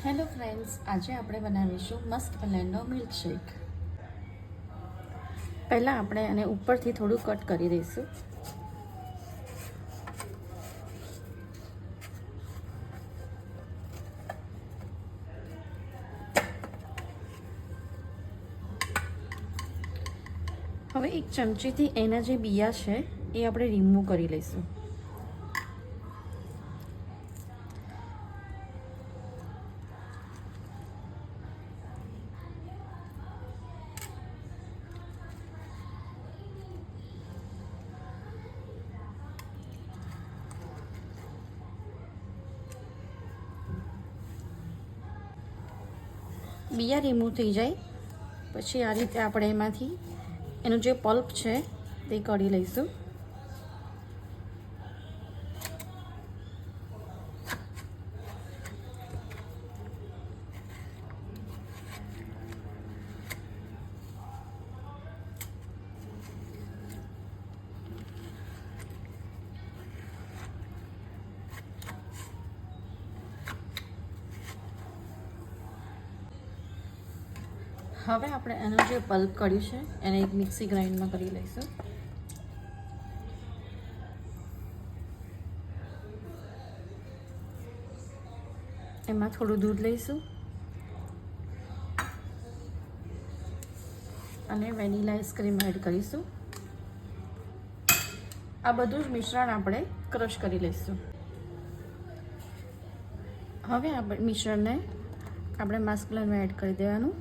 Hello friends, આજે આપણે બનાવીશું મસ્ક મેલનનો મિલ્કશેક. પહેલાં આપણે આને ઉપરથી થોડું કટ કરી દઈશું. હવે એક ચમચીથી એના જે બિયા છે એ આપણે રિમૂવ કરી લઈશું. બિયા રિમૂવ થઈ જાય પછી આ રીતે આપણે એમાંથી એનું જે પલ્પ છે તે કાઢી લઈશું. હવે આપણે એનું જે પલ્પ કાઢ્યું છે એને એક મિક્સી ગ્રાઇન્ડમાં કરી લઈશું. એમાં થોડું દૂધ લઈશું અને વેનીલા આઈસ્ક્રીમ એડ કરીશું. આ બધું જ મિશ્રણ આપણે ક્રશ કરી લઈશું. હવે આપણે મિશ્રણને આપણે મસ્ક મેલનમાં એડ કરી દેવાનું.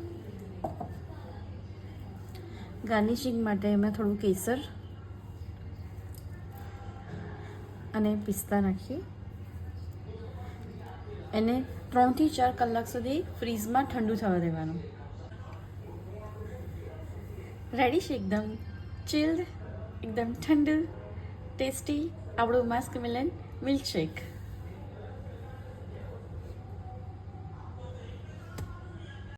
ગાર્નિશિંગ માટે એમાં થોડું કેસર અને પિસ્તા નાખી એને 3 થી 4 કલાક સુધી ફ્રીઝમાં ઠંડુ થવા દેવાનું. રેડી છે એકદમ ચિલ્ડ, એકદમ ઠંડુ ટેસ્ટી આપણું મસ્ક મેલન મિલ્કશેક.